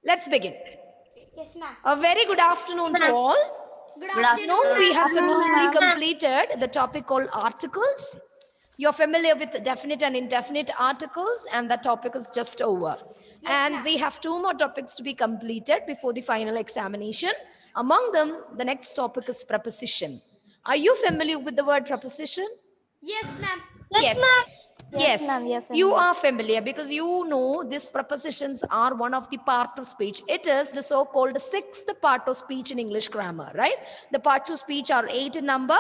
Let's begin. Yes, ma'am. A very good afternoon to all. Good Good afternoon, Now afternoon. we ma'am. have Afternoon, successfully ma'am. completed the topic called articles. You're familiar with definite and indefinite articles, and the topic is just over. Yes, And ma'am. we have two more topics to be completed before the final examination. Among them, the next topic is preposition. Are you familiar with the word preposition? Yes, ma'am. Yes, ma'am. Yes. Yes, ma'am. Yes, We are you familiar. are familiar because you know these prepositions are one of the part of speech. It is the so-called sixth part of speech in English grammar, right? The parts of speech are 8 in number: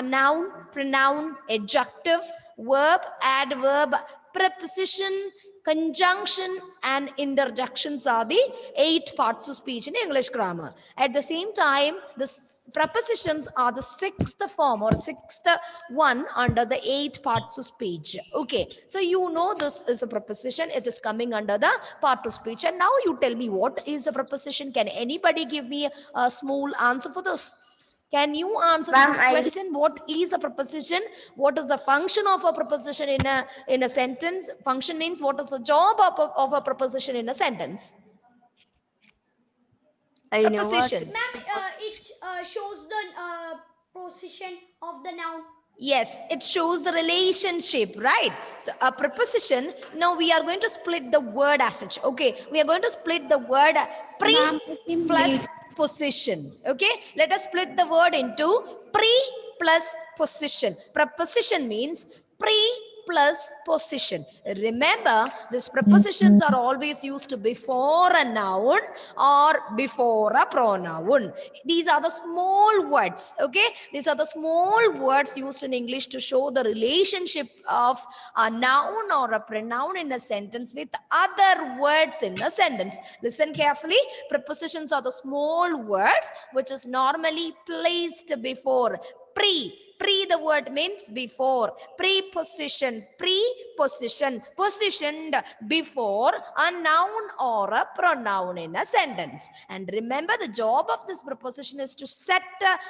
noun, pronoun, adjective, verb, adverb, preposition, conjunction, and interjections are the 8 parts of speech in English grammar. At the same time, the prepositions are the sixth form or sixth one under the 8 parts of speech. Okay, so you know this is a preposition. It is coming under the part of speech. And now you tell me, what is a preposition? Can anybody give me a small answer for this? Can you answer to Ma'am, this I question? What is a preposition? What is the function of a preposition in a sentence? Function means what is the job of a preposition in a sentence? know what. Prepositions. Ma'am, it shows the position of the noun. Yes, it shows the relationship, right? So a preposition, now we are going to split the word as such. Okay, we are going to split the word pre Ma'am, plus position. Okay, let us split the word into pre plus position. Preposition means pre plus position. Remember, these prepositions are always used before a noun or before a pronoun. These are the small words. Okay, these are the small words used in English to show the relationship of a noun or a pronoun in a sentence with other words in a sentence. Listen carefully. Prepositions are the small words which is normally placed before pre. Pre, the word means before. Preposition, preposition, positioned before a noun or a pronoun in a sentence. And remember, the job of this preposition is to set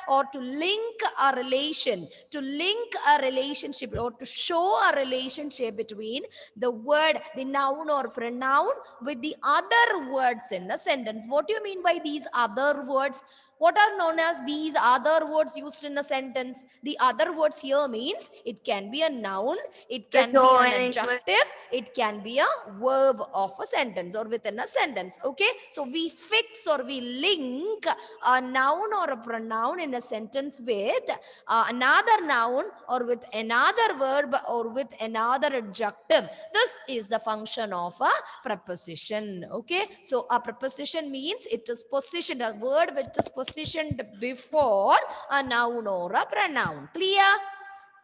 or to link a relation, to link a relationship or to show a relationship between the word, the noun or pronoun with the other words in a sentence. What do you mean by these other words? What are known as these other words used in a sentence? The other words here means it can be a noun, it The can be show an arrangement. adjective, it can be a verb of a sentence or within a sentence. Okay, so we fix or we link a noun or a pronoun in a sentence with another noun or with another verb or with another adjective. This is the function of a preposition. Okay, so a preposition means it is positioned, a word which is positioned before a noun or a pronoun. Clear?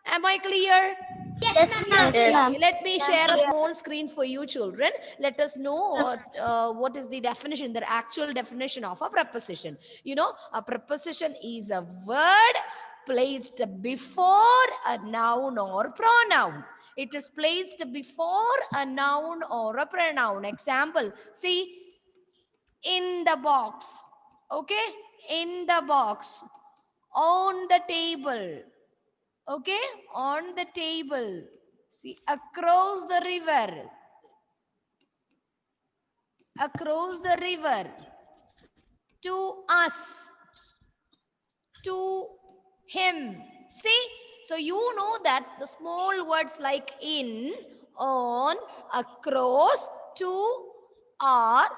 Am I clear? Yes, Yes, ma'am. ma'am. Yes. Okay, Yes. let me Ma'am, share a clear. small screen for you children. Let us know what is the definition, the actual definition of a preposition. You know, a preposition is a word placed before a noun or pronoun. It is placed before a noun or a pronoun. Example, see, in the box. Okay, in the box, on the table. Okay, on the table. See, across the river. Across the river. To us. To him. See, so you know that the small words like in, on, across, to, are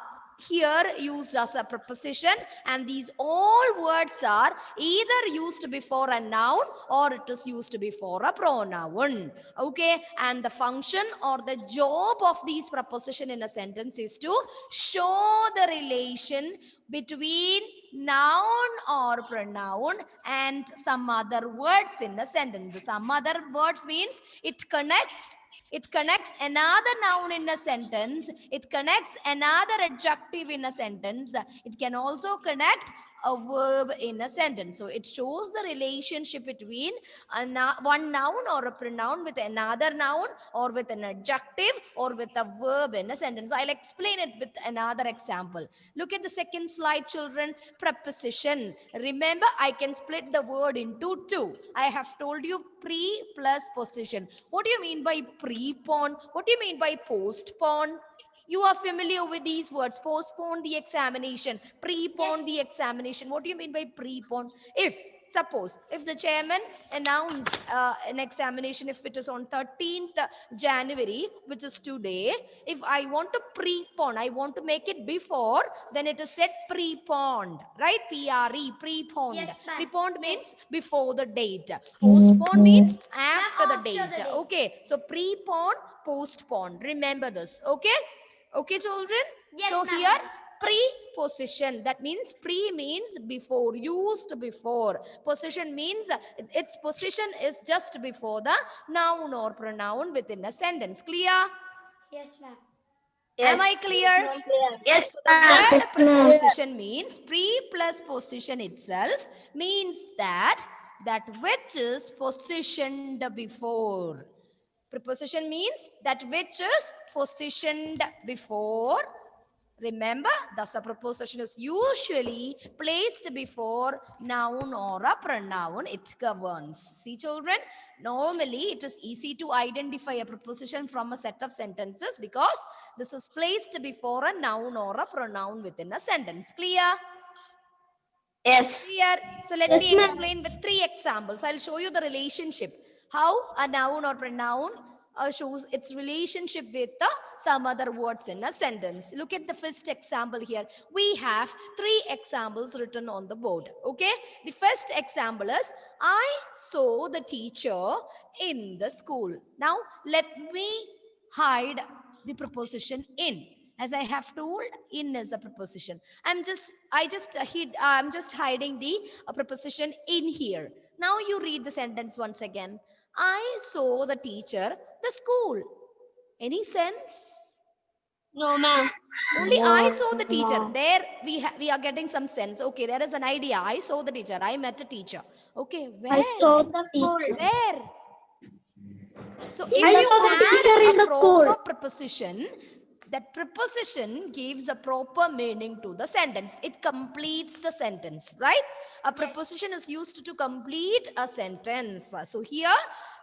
here used as a preposition, and these all words are either used before a noun or it is used before a pronoun. Okay, and the function or the job of these preposition in a sentence is to show the relation between noun or pronoun and some other words in a sentence. Some other words means it connects another noun in a sentence. It connects another adjective in a sentence. It can also connect a verb in a sentence. So it shows the relationship between one noun or a pronoun with another noun or with an adjective or with a verb in a sentence. I'll explain it with another example. Look at the second slide, children. Preposition. Remember, I can split the word into two. I have told you pre plus position. What do you mean by prepon? What do you mean by postpone? You are familiar with these words. Postpone the examination, prepone Yes. the examination. What do you mean by prepone? If, suppose, if the chairman announced an examination, if it is on 13th January, which is today, if I want to prepone, I want to make it before, then it is said preponed, right? P-R-E, preponed. Yes, ma'am. Preponed Yes. means before the date. Postpone means Ma'am, after the after date. the date. Okay, so prepone, postpone. Remember this. Okay, okay, children. Yes, So ma'am. here preposition, that means pre means before, used before. Position means its position is just before the noun or pronoun within a sentence. Clear? Yes, ma'am. Am I clear? Yes, So the word preposition means pre plus position itself means that which is positioned before. Preposition means that which is positioned before. Remember, thus a preposition is usually placed before noun or a pronoun. It governs. See, children, normally it is easy to identify a preposition from a set of sentences because this is placed before a noun or a pronoun within a sentence. Clear? Yes. Clear? So let me explain with 3 examples. I'll show you the relationship. How a noun or pronoun shows its relationship with some other words in a sentence. Look at the first example here. We have 3 examples written on the board. Okay. The first example is, I saw the teacher in the school. Now let me hide the preposition in. As I have told, in is a preposition. I'm just hiding the preposition in here. Now you read the sentence once again. I saw the teacher, the school. Any sense? No, ma'am. Only I saw the teacher. There we are getting some sense. Okay, there is an idea. I saw the teacher. I met a teacher. Okay, where? the school. Where? So if I you saw the teacher add in a the proper school. preposition, that preposition gives a proper meaning to the sentence. It completes the sentence, right? A preposition is used to complete a sentence. So here,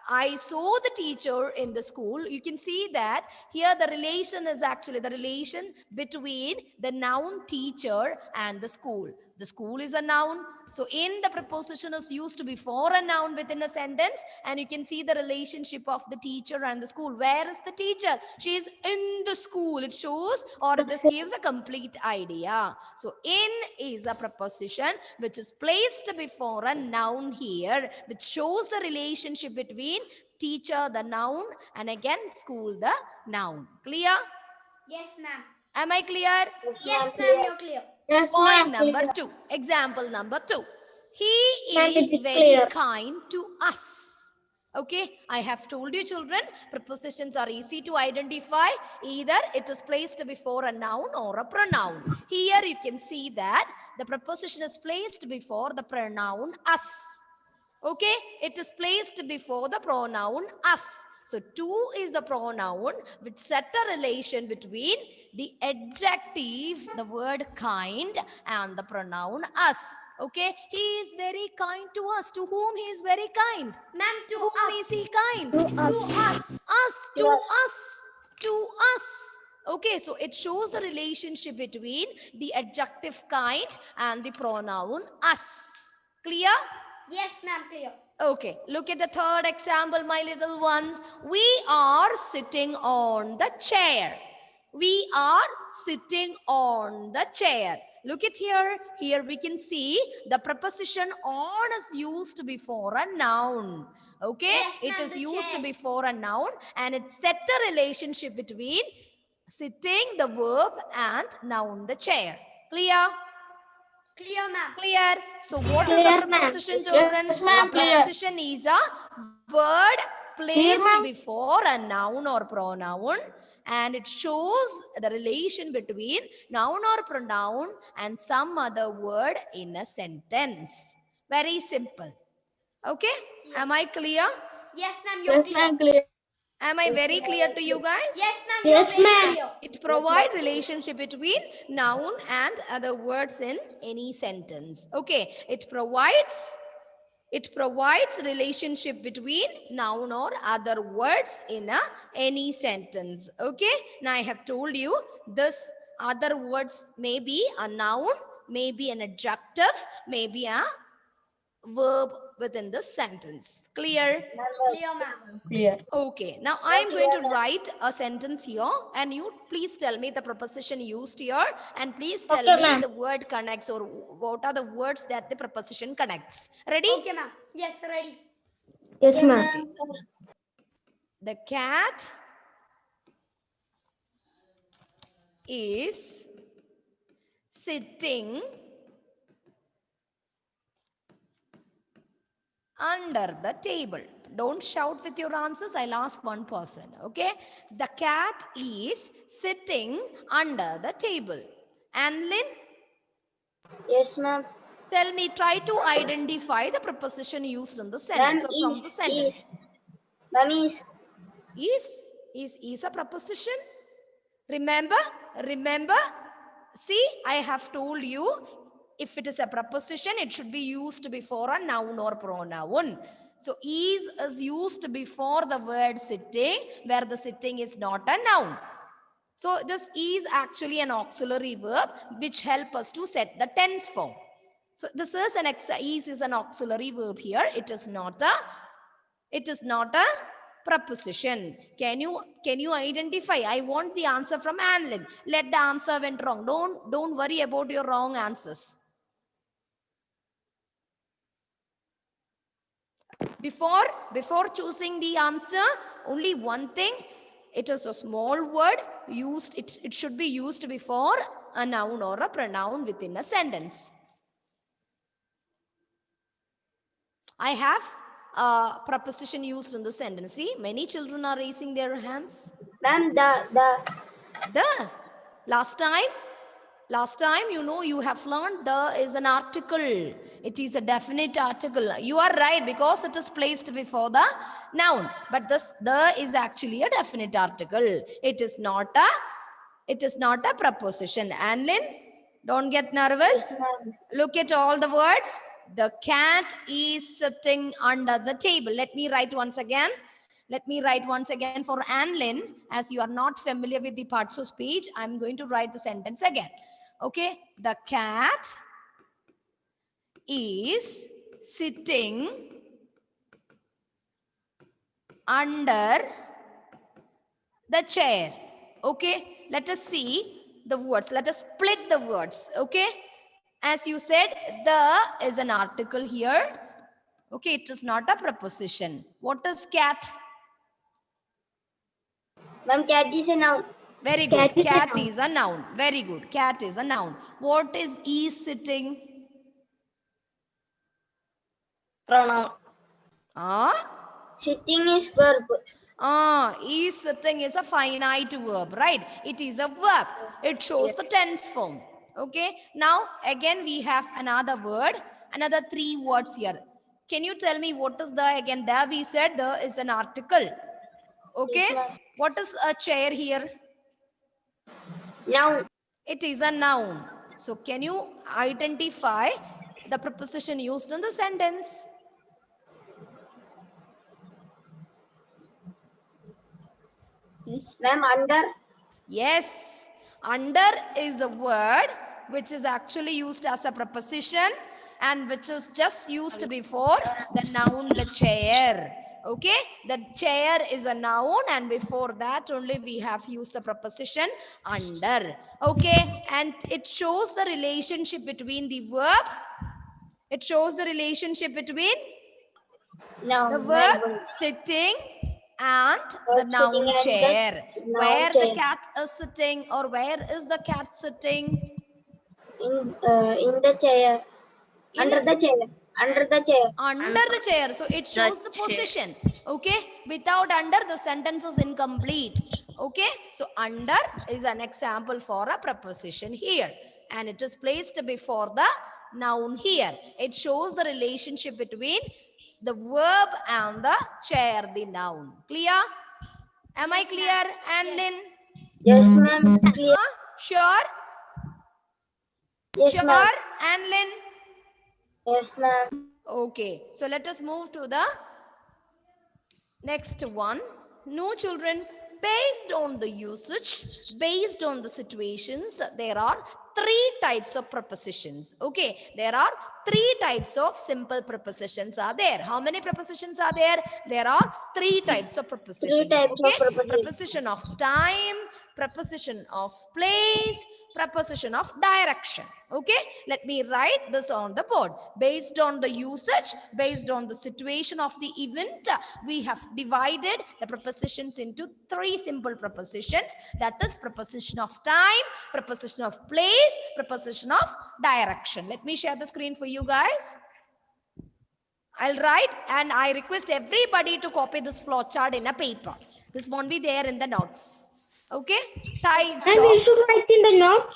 I saw the teacher in the school. You can see that here the relation is actually the relation between the noun teacher and the school. The school is a noun. So in the preposition is used before a noun within a sentence, and you can see the relationship of the teacher and the school. Where is the teacher? She is in the school. It shows, or this gives a complete idea. So in is a preposition which is placed before a noun here, which shows the relationship between teacher, the noun, and again school, the noun. Clear? Yes, ma'am. Am I clear? Yes, ma'am, you're clear. Yes, Point ma'am. number 2. Example number 2. He Ma'am, it is is very clear. kind to us. Okay, I have told you, children, prepositions are easy to identify. Either it is placed before a noun or a pronoun. Here you can see that the preposition is placed before the pronoun us. Okay, it is placed before the pronoun us. So to is a pronoun which set a relation between the adjective, the word kind, and the pronoun us. Okay, he is very kind to us. To whom he is very kind? Ma'am, To to whom us. is he kind? To us. Us, to Yes. us, to us. Okay, so it shows the relationship between the adjective kind and the pronoun us. Clear? Yes, ma'am, clear. Okay, look at the third example, my little ones. We are sitting on the chair. We are sitting on the chair. Look at here. Here we can see the preposition on is used before a noun. Okay, Yes, it ma'am, is the used chairs. before a noun, and it set a relationship between sitting, the verb, and noun, the chair. Clear? Clear, ma'am. Clear? So what is Clear, the ma'am. preposition, Yes, children? ma'am, A clear. preposition is a word Clear, placed ma'am. before a noun or pronoun, and it shows the relation between noun or pronoun and some other word in a sentence. Very simple. Okay? Am I clear? Yes, ma'am, you're Yes, clear. ma'am, clear. Am I very clear to you guys? Yes, ma'am, Yes, you're very ma'am. clear. It provides relationship between noun and other words in any sentence. Okay, it provides It provides relationship between noun or other words in any sentence. Okay. Now I have told you this other words may be a noun, may be an adjective, may be a verb within the sentence. Clear? Clear, ma'am. Clear. Okay, now I am going to write a sentence here and you please tell me the preposition used here and please tell Okay, me ma'am. the word connects or what are the words that the preposition connects. Ready? Okay, ma'am. Yes, ready. Yes, ma'am. Okay. The cat is sitting under the table. Don't shout with your answers. I'll ask one person. Okay. The cat is sitting under the table. Anlin, Yes, ma'am. tell me, try to identify the preposition used in the sentence Ma'am, or from the sentence. Ma'am, is. Is a preposition. Remember? See, I have told you if it is a preposition, it should be used before a noun or pronoun. So, is used before the word sitting, where the sitting is not a noun. So, this is actually an auxiliary verb which help us to set the tense form. So, this is is an auxiliary verb here. It is not a preposition. Can you identify? I want the answer from Anlin. Let the answer went wrong. Don't worry about your wrong answers. Before choosing the answer, only one thing, it is a small word used. It should be used before a noun or a pronoun within a sentence. I have a preposition used in the sentence. See, many children are raising their hands. Ma'am, The last time you have learned the is an article. It is a definite article. You are right because it is placed before the noun, but this the is actually a definite article. It is not a preposition. Anlin, don't get nervous. Look at all the words. The cat is sitting under the table. Let me write once again for Anlin. As you are not familiar with the parts of speech, I'm going to write the sentence again. Okay. The cat is sitting under the chair. Okay. Let us see the words. Let us split the words. Okay. As you said, the is an article here. Okay. It is not a preposition. What is cat? Ma'am, cat is a noun. Very good. Cat is a noun. Very good. Cat is a noun. What is sitting? Pronoun. Sitting is verb. Is sitting is a finite verb, right? It is a verb. It shows the tense form. Okay. Now, again, we have another word, another 3 words here. Can you tell me what is the, again, there we said there is an article. Okay. Yes, what is a chair here? Noun. It is a noun. So, can you identify the preposition used in the sentence? Ma'am, under. Yes, under is the word which is actually used as a preposition and which is just used before the noun, the chair. Okay, the chair is a noun and before that only we have used the preposition under. Okay, and it shows the relationship between the verb. It shows the relationship between Noun. the verb sitting and the noun chair. Where the cat is sitting or where is the cat sitting? In the chair. Under the chair. Under the chair. Under the chair. So it shows the position. Okay. Without under, the sentence is incomplete. Okay. So under is an example for a preposition here. And it is placed before the noun here. It shows the relationship between the verb and the chair, the noun. Clear? Am I clear, Anlin? Yes, ma'am. Clear. Sure? Yes, Sure, ma'am. Anlin? Yes, ma'am. Okay, so let us move to the next one. No, children, based on the usage, based on the situations, there are three types of prepositions. Okay, there are three types of simple prepositions are there. How many prepositions are there? There are three types of Three prepositions. types Okay, of prepositions. preposition of time, preposition of place, preposition of direction. Okay, let me write this on the board. Based on the usage, based on the situation of the event, we have divided the prepositions into three simple prepositions. That is preposition of time, preposition of place, preposition of direction. Let me share the screen for you guys. I'll write, and I request everybody to copy this flow chart in a paper. This won't be there in the notes. Okay, types And of we should write in the notes.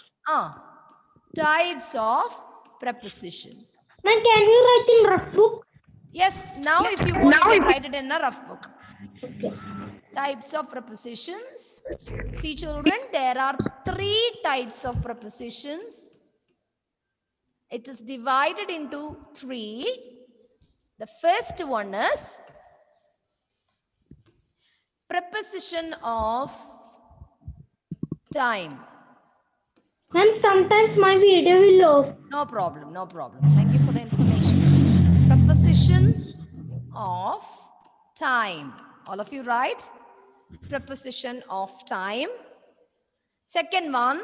types of prepositions. Man, can you write in rough book? Yes, now if you want, you can write it in a rough book. Okay. Types of prepositions. See, children, there are three types of prepositions. It is divided into three. The first one is preposition of time. And sometimes my video will off. No problem, no problem. Thank you for the information. Preposition of time. All of you right? Preposition of time. Second one,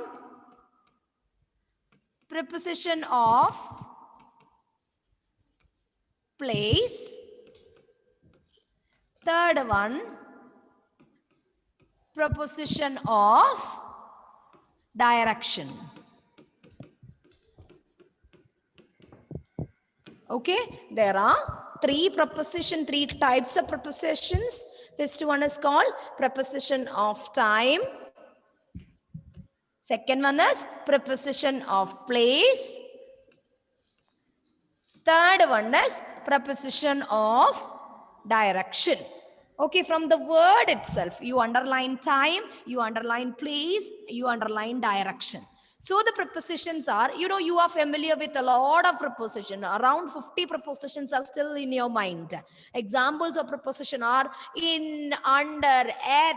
preposition of place. Third one, preposition of direction. Okay, there are three types of prepositions. First one is called preposition of time. Second one is preposition of place. Third one is preposition of direction. Okay, from the word itself, you underline time, you underline place, you underline direction. So the prepositions are, you are familiar with a lot of preposition. Around 50 prepositions are still in your mind. Examples of preposition are in, under, at,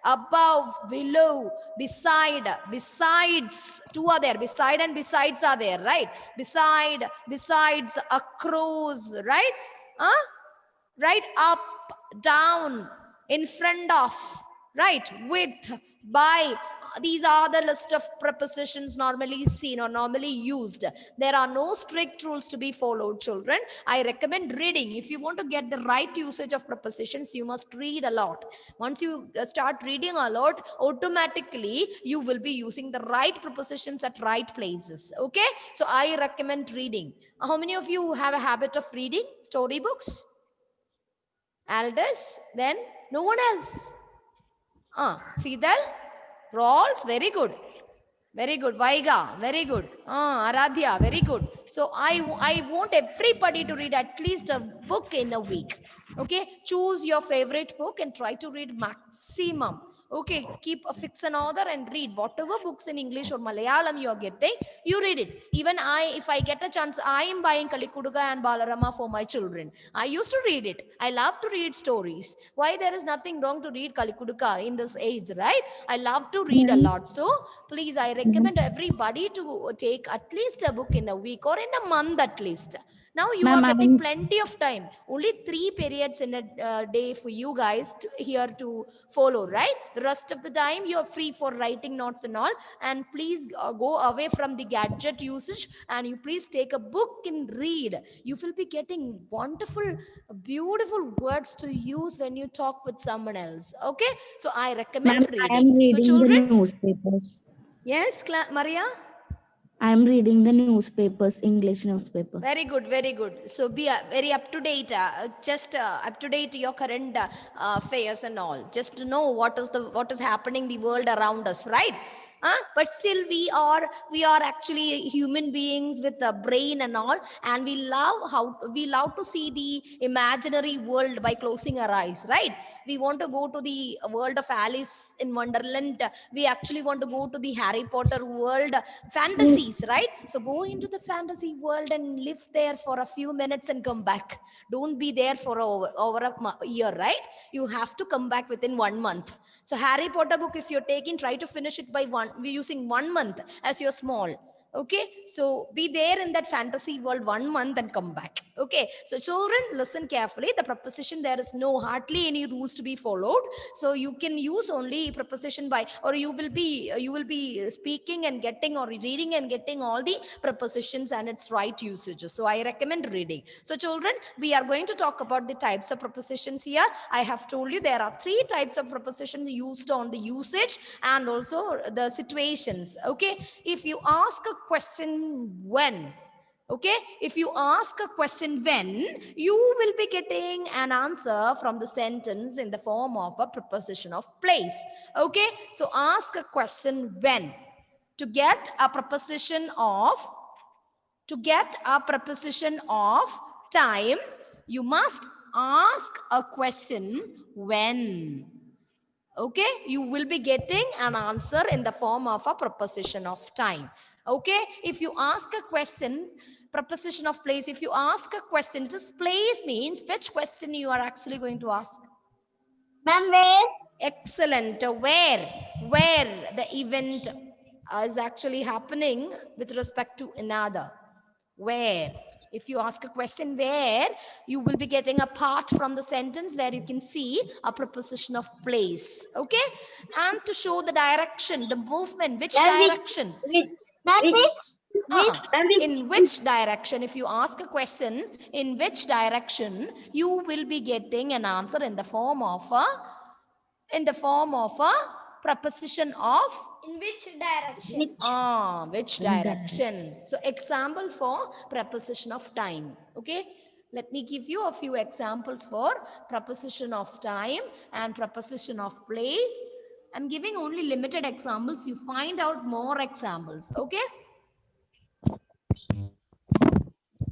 above, below, beside, besides. Two are there. Beside and besides are there, right? Beside, besides, across, right? Right, up, down, in front of, right, with, by. These are the list of prepositions normally seen or normally used. There are no strict rules to be followed, children. I recommend reading. If you want to get the right usage of prepositions, you must read a lot. Once you start reading a lot, automatically you will be using the right prepositions at right places. Okay, so I recommend reading. How many of you have a habit of reading storybooks? Aldous, then no one else. Fidel, Rawls, very good. Very good. Vaiga, very good. Aradhya, very good. So I want everybody to read at least a book in a week. Okay, choose your favorite book and try to read maximum. Okay, keep a fix an author and read whatever books in English or Malayalam you are getting, you read it. Even if I get a chance, I am buying Kalikuduga and Balarama for my children. I used to read it. I love to read stories. Why there is nothing wrong to read Kalikuduga in this age, right? I love to read a lot. So please, I recommend everybody to take at least a book in a week or in a month at least. Now you are getting plenty of time. Only 3 periods in a day for you guys here to follow, right? The rest of the time you are free for writing notes and all. And please go away from the gadget usage and you please take a book and read. You will be getting wonderful, beautiful words to use when you talk with someone else. Okay? So I recommend reading. I am reading so children, the newspapers. Yes, Maria? I am reading the newspapers, English newspaper. Very good, very good. So be very up to date, just up to date your current affairs and all, just to know what is happening the world around us, right? But still we are actually human beings with a brain and all, and we love to see the imaginary world by closing our eyes, right? We want to go to the world of Alice in Wonderland. We actually want to go to the Harry Potter world, fantasies, right? So go into the fantasy world and live there for a few minutes and come back. Don't be there for over a year, right? You have to come back within 1 month. So Harry Potter book, if you're taking, try to finish it by using 1 month as you're small. Okay, so be there in that fantasy world 1 month and come back. Okay, so children, listen carefully. The preposition, there is no hardly any rules to be followed. So you can use only preposition by, or you will be speaking and getting, or reading and getting all the prepositions and its right usages. So I recommend reading. So children, we are going to talk about the types of prepositions here. I have told you there are 3 types of prepositions used on the usage and also the situations. Okay, if you ask a question when, okay, if you ask a question when, you will be getting an answer from the sentence in the form of a preposition of place. Okay, so ask a question when. To get a preposition of time, you must ask a question when. Okay, you will be getting an answer in the form of a preposition of time. Okay, if you ask a question, preposition of place, if you ask a question, this place means which question you are actually going to ask. Ma'am, where? Excellent. Where the event is actually happening with respect to another. Where? If you ask a question where, you will be getting a part from the sentence where you can see a preposition of place. Okay, and to show the direction, the movement, which Ma'am, direction. Ma'am, In which direction, if you ask a question in which direction, you will be getting an answer in the form of a preposition of In which direction? which direction. So example for preposition of time. Okay, let me give you a few examples for preposition of time and preposition of place. I'm giving only limited examples. You find out more examples. Okay,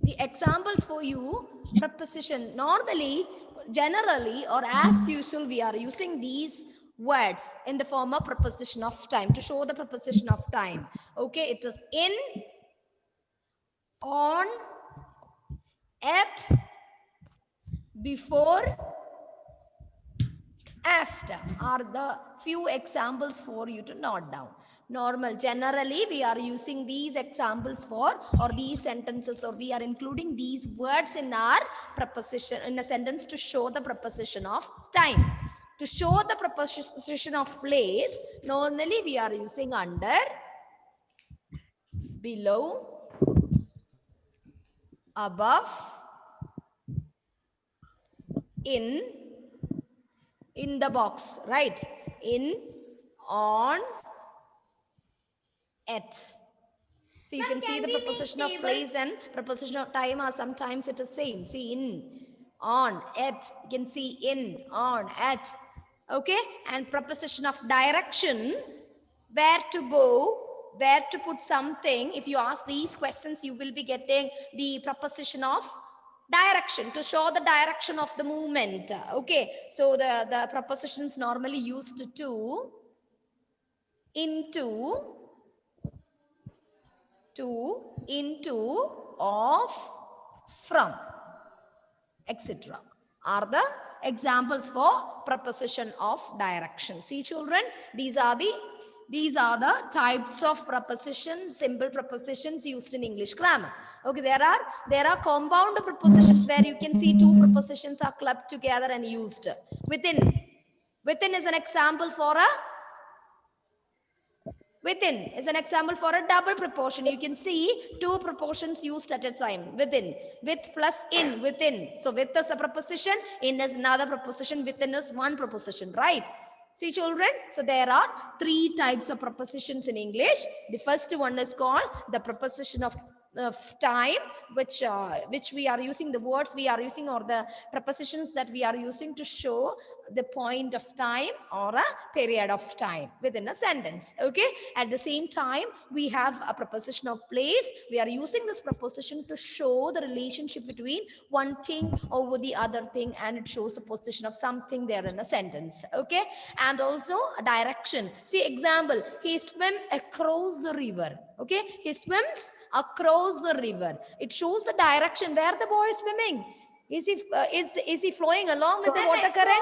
the examples for you. Preposition, normally, generally, or as usual, we are using these words in the form of preposition of time to show the preposition of time. Okay, it is in, on, at, before, after are the few examples for you to note down. Normal, generally we are using these examples for, or these sentences, or we are including these words in our preposition, in a sentence, to show the preposition of time. To show the preposition of place, normally we are using under, below, above, in the box, right? In, on, at. So you can see the preposition of place and preposition of time are sometimes it is same. See, in, on, at. You can see in, on, at. Okay, and preposition of direction, where to go, where to put something. If you ask these questions, you will be getting the preposition of direction to show the direction of the movement. Okay, so the prepositions normally used to, into, of, from, etc. are the examples for preposition of direction. See children, these are the types of prepositions, simple prepositions used in English grammar. Okay, there are compound prepositions where you can see 2 prepositions are clubbed together and used. Within is an example for a double preposition. You can see 2 prepositions used at a time. Within, with plus in, within. So with is a preposition, in is another preposition, within is one preposition, right? See children, so there are 3 types of prepositions in English. The first one is called the preposition of time, which we are using, the words we are using, or the prepositions that we are using to show the point of time or a period of time within a sentence. Okay. At the same time, we have a preposition of place. We are using this preposition to show the relationship between one thing over the other thing, and it shows the position of something there in a sentence. Okay. And also a direction. See, example, he swam across the river. Okay. He swims across the river. It shows the direction where the boy is swimming. Is he flowing along with the water current?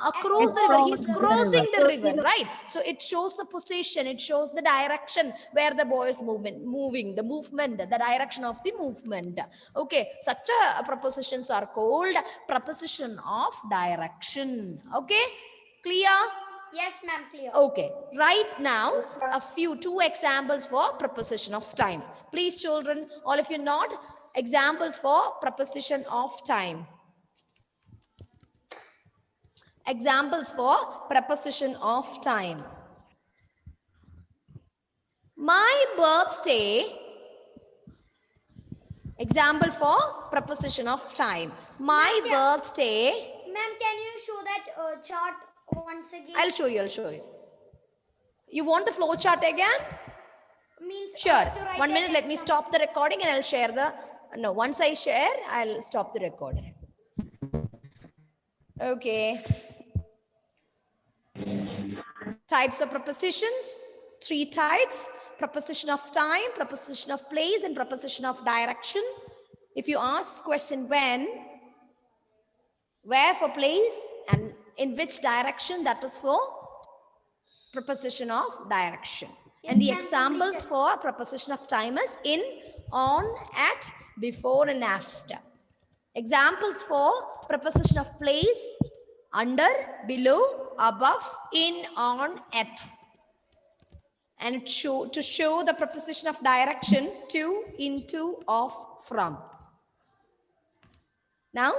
Across the river. He's crossing the river, right? So it shows the position. It shows the direction where the boy is moving, the movement, the direction of the movement. Okay, such prepositions are called preposition of direction. Okay, clear? Yes, ma'am, clear. Okay, right now, two examples for preposition of time. Please, children, all of you nod. Examples for preposition of time. Examples for preposition of time. My birthday. Example for preposition of time. My birthday. Ma'am, can you show that chart once again? I'll show you. You want the flow chart again? Means Sure. 1 minute, let me stop the recording and I'll share the... No, once I share, I'll stop the recording. Okay. Types of prepositions. 3 types. Preposition of time, preposition of place, and preposition of direction. If you ask question when, where for place, and in which direction, that is for preposition of direction. And the examples for preposition of time is in, on, at, before, and after. Examples for preposition of place: under, below, above, in, on, at. And to show the preposition of direction: to, into, of, from. Now,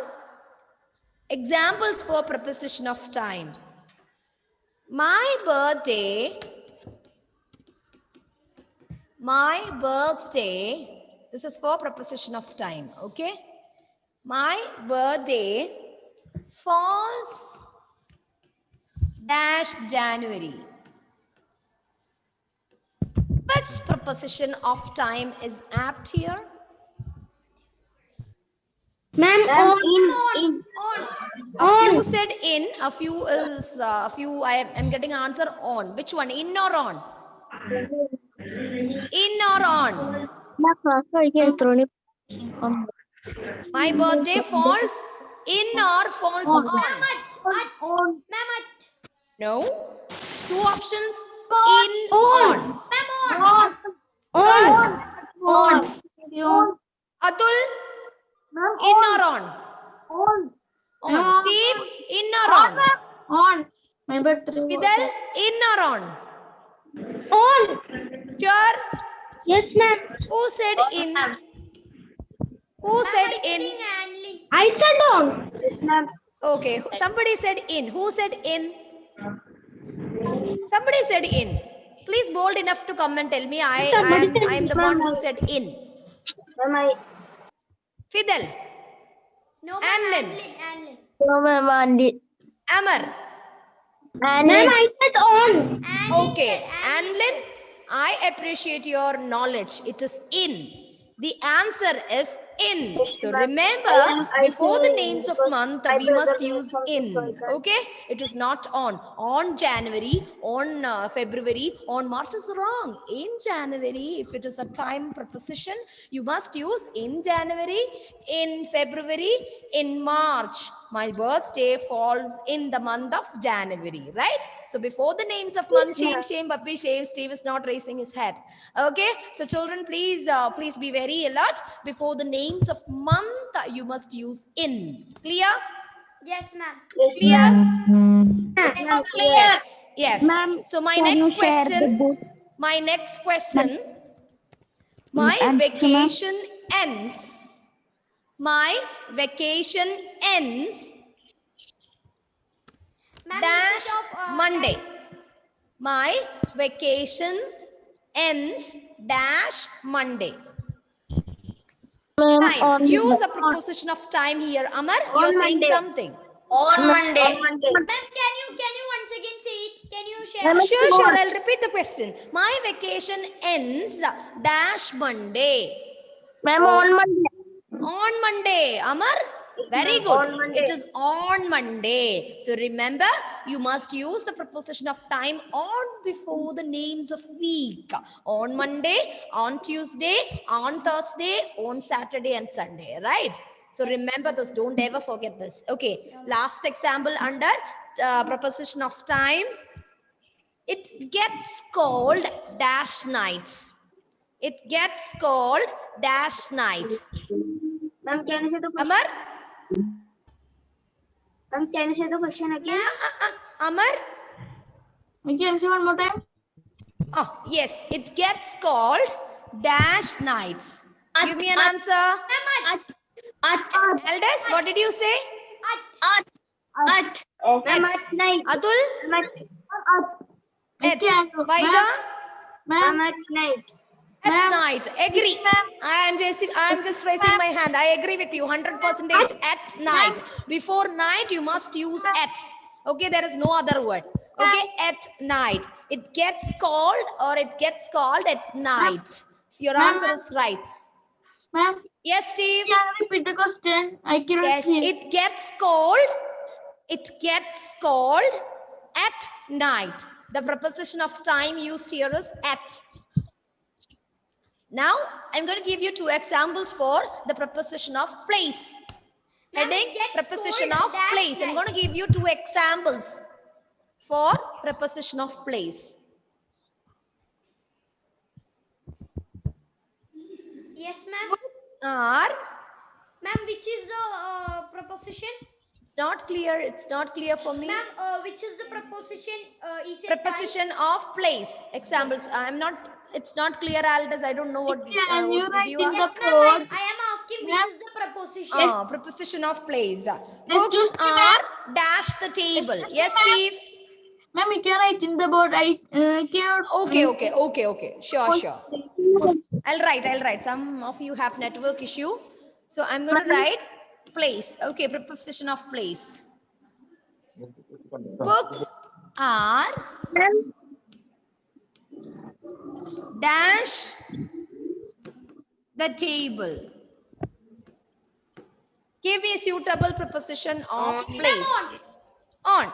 examples for preposition of time. My birthday. This is for preposition of time. Okay. My birthday falls dash January. Which preposition of time is apt here? Ma'am, On. A few said in, a few I am getting answer on. Which one? In or on? In or on? My birthday falls in or falls on? Ma'am, No. 2 options. In, on. on. Atul, in or on? On. Steve, in or on? On. My birthday. Fidel, in or on? On. Sure. Yes, ma'am. Who said in? Who said in? I said on. Yes, ma'am. Okay. Somebody said in. Who said in? Somebody said in. Please bold enough to come and tell me. I am the one who said in. Fidel. No, Anlin. No, ma'am. Amar. Ma'am, I said on. Okay. Anlin, I appreciate your knowledge. It is in. The answer is in. So remember, before the names of month, we must use in. Okay? It is not on. On January, on February, on March is wrong. In January, if it is a time preposition, you must use in January, in February, in March. My birthday falls in the month of January, right? So before the names of month, shame, puppy, shame, Steve is not raising his head. Okay, so children, please be very alert. Before the names of month, you must use in. Clear? Yes, ma'am. Clear? Yes. Yes. So my next question, my vacation ends. My vacation ends dash Monday. My vacation ends dash Monday. Time. Use a preposition of time here. Amar, you're saying something. On Monday. Ma'am, can you once again say it? Can you share? Sure. I'll repeat the question. My vacation ends dash Monday. Ma'am, Oh. on Monday. On Monday. Amar? Very ma'am, good. on Monday. It is on Monday. So remember, you must use the preposition of time on before the names of week. On Monday, on Tuesday, on Thursday, on Saturday and Sunday. Right? So remember this. Don't ever forget this. Okay. Last example under preposition of time. It gets called dash night. It gets called dash night. Ma'am, can you say the question? Amar? Ma'am, can you say the question again? Amar? Can you say one more time? Oh, yes. It gets called dash nights. Give me an answer. Eldest, what did you say? Ma'am, at night. Atul? Ma'am, Et. Vaiga? ma'am, at night. At night. Agree. I'm just raising my hand. I agree with you. 100% at night. Before night, you must use at. Okay, there is no other word. Okay, at night. It gets called or it gets called at night. Your answer is right. Ma'am, Yes, Steve. can you repeat the question? I cannot Yes, hear. it gets called. It gets called at night. The preposition of time used here is at. Now, I'm going to give you two examples for the preposition of place. Ma'am, Heading, it gets preposition called of dash place. I'm night. going to give you two examples for preposition of place. Yes, ma'am. Are, Ma'am, which is the preposition? it's not clear. It's not clear for me. Ma'am, which is the preposition? Is it Preposition of place. Examples. It's not clear, Aldous. I don't know what, Can you what write did you in ask? the Yes, ma'am. board? I am asking which is the preposition. Preposition of place. Excuse Books me, are dash the table. Excuse me, Yes, ma'am. Steve? Ma'am, you can write in the board. I cannot. Okay. Sure. I'll write. Some of you have network issue. So I'm going to write place. Okay, preposition of place. Books are dash the table. Give me a suitable preposition of place. On.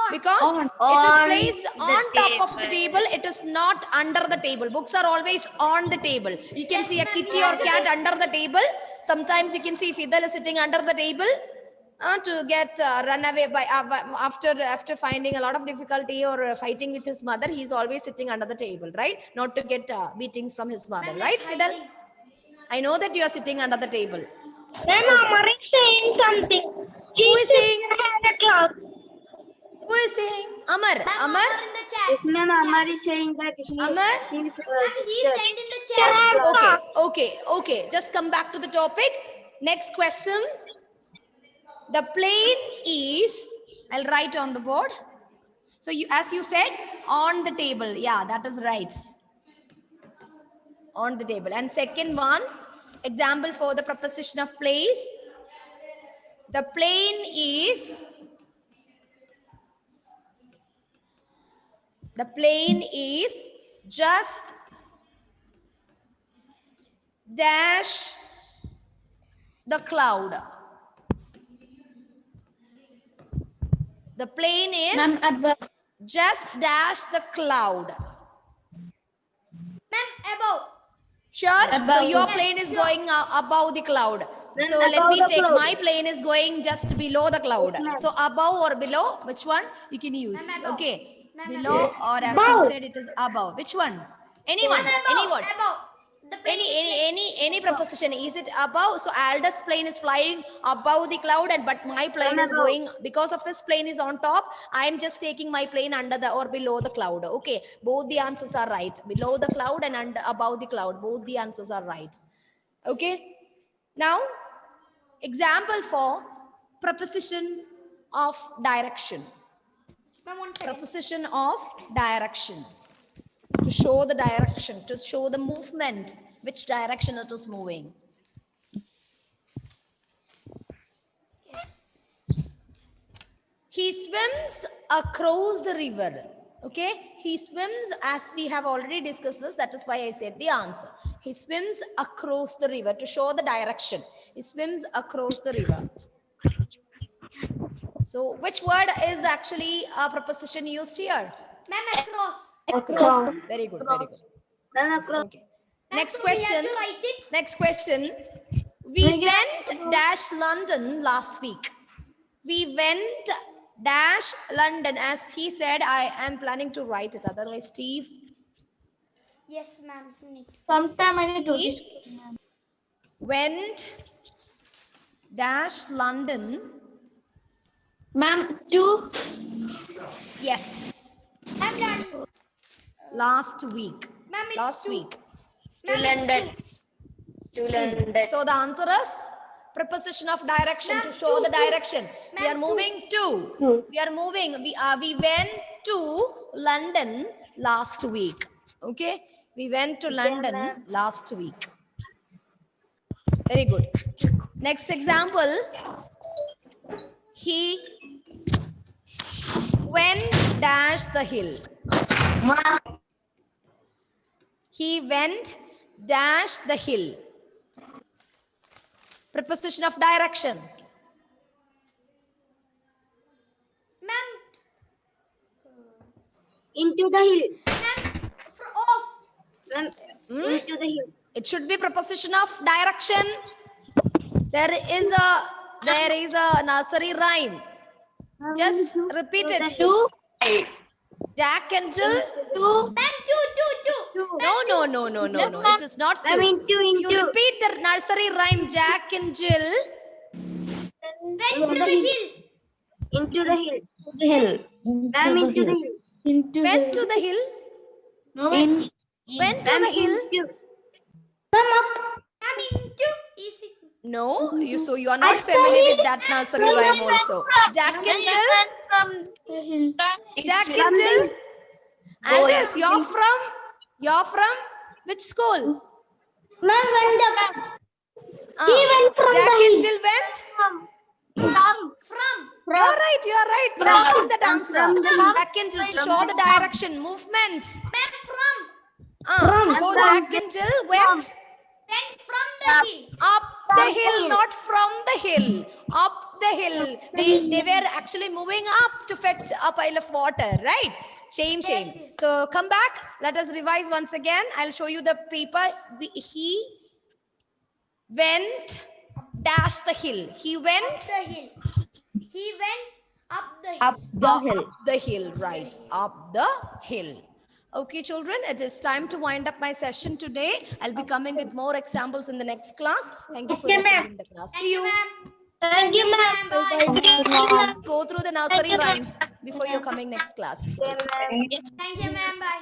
Because it is placed on top of the table. It is not under the table. Books are always on the table. You can see a kitty or cat under the table. Sometimes you can see Fidel is sitting under the table to get run away by after finding a lot of difficulty or fighting with his mother. He is always sitting under the table, right? Not to get beatings from his mother, right, Fidel? I know that you are sitting under the table. Ma'am, Amar is saying something. Who is saying? Had a class. Who is saying? Amar. Ma'am, Amar. in the chat. Yes, ma'am, Amar is saying that he Amar? is Ma'am, he sent in the chat. Okay. Just come back to the topic. Next question. The plane is, I'll write on the board. So as you said, on the table. Yeah, that is right. On the table. And second one, example for the preposition of place. The plane is just dash the cloud. The plane is just dash the cloud. Ma'am, above. Sure? So your plane is going above the cloud. So let me take my plane is going just below the cloud. So above or below, which one you can use? Okay. Below or as you said, it is above. Which one? Anyone? Any word? Above. The plane Any preposition, is it above? So Aldous plane is flying above the cloud, but my plane is going, because of his plane is on top, I am just taking my plane under the or below the cloud. Okay, both the answers are right. Below the cloud and under, above the cloud, both the answers are right. Okay, now example for preposition of direction. Ma'am, 1 second. Preposition of direction. To show the direction, to show the movement, which direction it is moving. He swims across the river. Okay, he swims, as we have already discussed this, that is why I said the answer. He swims across the river to show the direction. He swims across the river. So which word is actually a preposition used here? Ma'am, across. Across. Very good, very good. Ma'am, across. Okay. Ma'am, Next so we have question. to write it. Next question. We went dash London last week. We went dash London. As he said, I am planning to write it. Otherwise, Steve. Yes, ma'am. You need to. Sometime I need to We discuss. went dash London. Ma'am, to Yes. Ma'am, learn. Last week. Ma'am, it's Last two. week. Ma'am, it's two. to London. So the answer is preposition of direction to Ma'am, show to, the to. direction. We are Ma'am, to. moving to. We are moving. We went to London last week. Okay. We went to London last week. Very good. Next example. He went dash the hill. He went dash the hill. Preposition of direction. Ma'am, Into the hill. ma'am, off. Ma'am, Hmm? into the hill. It should be preposition of direction. There is a nursery rhyme. Just repeat it. To Jack and Jill. to Ma'am, two. No. It is not Ma'am, two. You into repeat the nursery rhyme. Jack and Jill Went to the hill. into the hill. Ma'am, into the hill. went to the hill. Went to the hill. Ma'am, into. Is it? No, you are not familiar with that nursery rhyme also. Jack and Jill. Jack and Jill. Alice, you're from which school? Ma'am, went up. Jack and Jill went. From. You're right. From that answer. from the- Jack and Jill to show the direction, movement. Ma'am, from. So Jack and Jill went Went from the hill. up the hill, not from the hill. Up the hill. They were actually moving up to fetch a pile of water, right? Shame. Yes. So come back. Let us revise once again. I'll show you the paper. He went dash the hill. He Up went the hill. He went up the hill. up the hill, right? Up the hill. Okay, children, it is time to wind up my session today. I'll be coming with more examples in the next class. Thank you for attending the class. Thank See you, you. ma'am. Thank you, ma'am. Bye. Go through the nursery rhymes before you're coming next class. Thank you, ma'am. Bye.